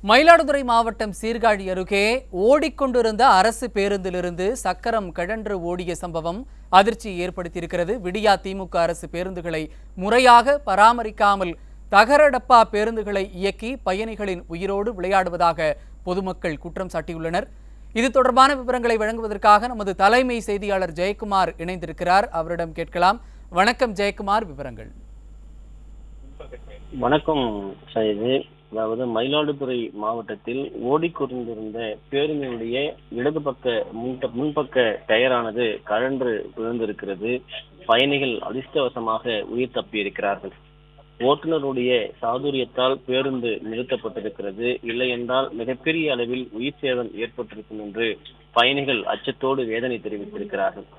மயிலாடுதுறை மாவட்டம் சீர்காழி அருகே ஓடிக்கொண்டிருந்த அரசு பேருந்திலிருந்து சக்கரம் கழன்று ஓடிய சம்பவம் அதிர்ச்சி ஏற்படுத்தியிருக்கிறது. விடியா திமுக அரசு பேருந்துகளை முறையாக பராமரிக்காமல் தகரடப்பா பேருந்துகளை இயக்கி பயணிகளின் உயிரோடு விளையாடுவதாக பொதுமக்கள் குற்றம் சாட்டியுள்ளனர். இது தொடர்பான விவரங்களை வழங்குவதற்காக நமது தலைமை செய்தியாளர் ஜெயக்குமார் இணைந்திருக்கிறார். அவரிடம் கேட்கலாம். வணக்கம் ஜெயக்குமார், விவரங்கள். வணக்கம் சைது. அதாவது மயிலாடுதுறை மாவட்டத்தில் ஓடிக்கொண்டிருந்த பேருந்தினுடைய இடது பக்க முன்பக்க டயரானது கழன்று விழுந்திருக்கிறது. பயணிகள் அதிர்ஷ்டவசமாக உயிர் தப்பியிருக்கிறார்கள். ஓட்டுநருடைய சாதுரியத்தால் பேருந்து நிறுத்தப்பட்டிருக்கிறது. இல்லை என்றால் மிகப்பெரிய அளவில் உயிர் சேதம் ஏற்பட்டிருக்கும் என்று பயணிகள் அச்சத்தோடு வேதனை தெரிவித்திருக்கிறார்கள்.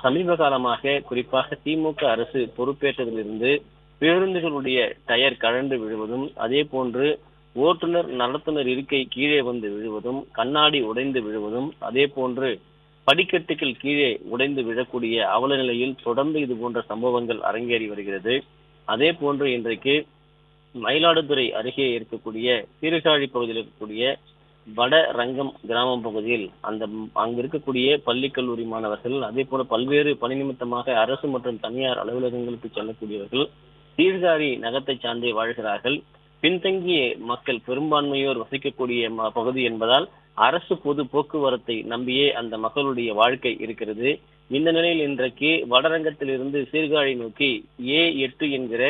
சமீப காலமாக குறிப்பாக திமுக அரசு பொறுப்பேற்றதிலிருந்து பேருந்துகளுடைய டயர் கழன்று விழுவதும், அதே போன்று ஓட்டுநர் நடத்துனர் இருக்கை கீழே வந்து விழுவதும், கண்ணாடி உடைந்து விழுவதும், அதே போன்று படிக்கட்டுகள் கீழே உடைந்து விழக்கூடிய அவல நிலையில் தொடர்ந்து இது போன்ற சம்பவங்கள் அரங்கேறி வருகிறது. அதே போன்று இன்றைக்கு மயிலாடுதுறை அருகே இருக்கக்கூடிய சீர்காழி பகுதியில் இருக்கக்கூடிய வட ரங்கம் கிராமம் பகுதியில் அங்கு இருக்கக்கூடிய பள்ளி கல்லூரி மாணவர்கள், அதே போல பல்வேறு பணி நிமித்தமாக அரசு மற்றும் தனியார் அலுவலகங்களுக்கு செல்லக்கூடியவர்கள் சீர்காழி நகரத்தை சார்ந்தே வாழ்கிறார்கள். பின்தங்கிய மக்கள் பெரும்பான்மையோர் வசிக்கக்கூடிய பகுதி என்பதால் அரசு பொது போக்குவரத்தை நம்பியே அந்த மக்களுடைய வாழ்க்கை இருக்கிறது. இந்த நிலையில் இன்றைக்கு வடரங்கத்திலிருந்து சீர்காழி நோக்கி A8 என்கிற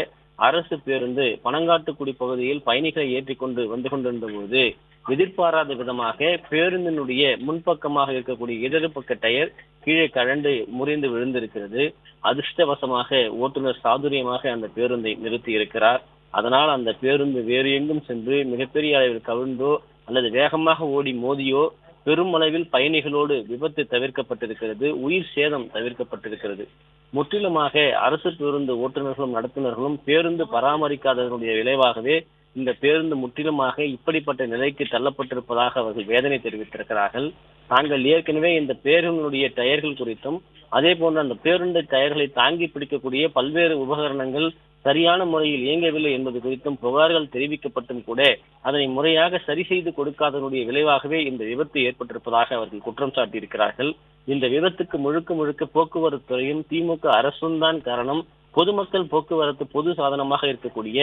அரசு பேருந்து பனங்காட்டுக்குடி பகுதியில் பயணிகளை ஏற்றிக்கொண்டு வந்து கொண்டிருந்த போது எதிர்பாராத விதமாக பேருந்தினுடைய முன்பக்கமாக இருக்கக்கூடிய இடது பக்க டயர் கீழே கழண்டு முறிந்து விழுந்திருக்கிறது. அதிர்ஷ்டவசமாக ஓட்டுநர் சாதுரியமாக அந்த பேருந்தை நிறுத்தி இருக்கிறார். அதனால் அந்த பேருந்து வேறு எங்கும் சென்று மிகப்பெரிய அளவில் கவிழ்ந்தோ அல்லது வேகமாக ஓடி மோதியோ பெரும் அளவில் பயணிகளோடு விபத்து தவிர்க்கப்பட்டிருக்கிறது. உயிர் சேதம் தவிர்க்கப்பட்டிருக்கிறது. முற்றிலுமாக அரசு பேருந்து ஓட்டுநர்களும் நடத்துனர்களும் பேருந்து பராமரிக்காததனுடைய விளைவாகவே இந்த பேருந்து முற்றிலுமாக இப்படிப்பட்ட நிலைக்கு தள்ளப்பட்டிருப்பதாக அவர்கள் வேதனை தெரிவித்திருக்கிறார்கள். தாங்கள் ஏற்கனவே இந்த பேருந்தினுடைய டயர்கள் குறித்தும், அதே போன்று அந்த பேருந்து டயர்களை தாங்கி பிடிக்கக்கூடிய பல்வேறு உபகரணங்கள் சரியான முறையில் இயங்கவில்லை என்பது குறித்தும் புகார்கள் தெரிவிக்கப்பட்டும் கூட அதனை முறையாக சரி செய்து கொடுக்காதனுடைய விளைவாகவே இந்த விபத்து ஏற்பட்டிருப்பதாக அவர்கள் குற்றம் சாட்டியிருக்கிறார்கள். இந்த விபத்துக்கு முழுக்க முழுக்க போக்குவரத்து துறையும் திமுக அரசும் தான் காரணம். பொதுமக்கள் போக்குவரத்து பொது சாதனமாக இருக்கக்கூடிய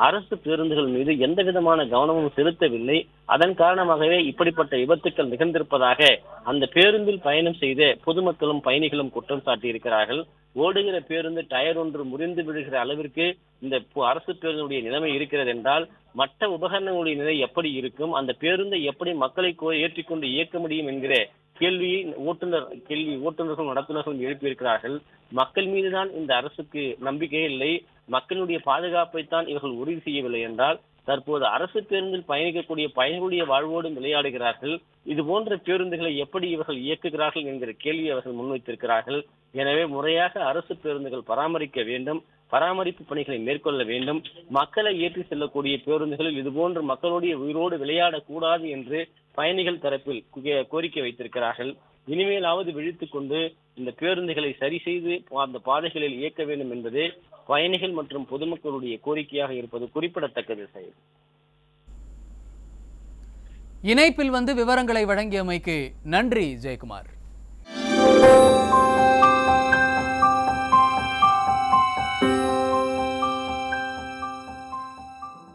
அரசு பேருந்துகள் மீது எந்த விதமான கவனமும் செலுத்தவில்லை. அதன் காரணமாகவே இப்படிப்பட்ட விபத்துக்கள் நிகழ்ந்திருப்பதாக அந்த பேருந்தில் பயணம் செய்த பொதுமக்களும் பயணிகளும் குற்றம் சாட்டியிருக்கிறார்கள். ஓடுகிற பேருந்து டயர் ஒன்று முறிந்து விடுகிற அளவிற்கு இந்த அரசு பேருந்துடைய நிலைமை இருக்கிறது என்றால் மற்ற உபகரணங்களுடைய நிலை எப்படி இருக்கும்? அந்த பேருந்தை எப்படி மக்களை ஏற்றிக்கொண்டு இயக்க முடியும் என்கிற கேள்வியை ஓட்டுநர்கள் நடத்துனர்கள் எழுப்பியிருக்கிறார்கள். மக்கள் மீதுதான் இந்த அரசுக்கு நம்பிக்கை இல்லை, மக்களுடைய பாதுகாப்பைத்தான் இவர்கள் உறுதி செய்யவில்லை என்றால் தற்போது அரசு பேருந்தில் பயணிக்கக்கூடிய பயணிகளுடைய வாழ்வோடும் விளையாடுகிறார்கள். இது போன்ற பேருந்துகளை எப்படி இவர்கள் இயக்குகிறார்கள் என்கிற கேள்வியை அவர்கள் முன்வைத்திருக்கிறார்கள். எனவே முறையாக அரசு பேருந்துகள் பராமரிக்க வேண்டும், பராமரிப்பு பணிகளை மேற்கொள்ள வேண்டும். மக்களை ஏற்றி செல்லக்கூடிய பேருந்துகளில் இதுபோன்று மக்களுடைய உயிரோடு விளையாடக்கூடாது என்று பயணிகள் தரப்பில் கோரிக்கை வைத்திருக்கிறார்கள். இனிமேலாவது விழித்துக் கொண்டு இந்த பேருந்துகளை சரி செய்து அந்த பாதைகளில் இயக்க வேண்டும் என்பது பயணிகள் மற்றும் பொதுமக்களுடைய கோரிக்கையாக இருப்பது குறிப்பிடத்தக்கது. இணைப்பில் வந்து விவரங்களை வழங்கியமைக்கு நன்றி ஜெயக்குமார்.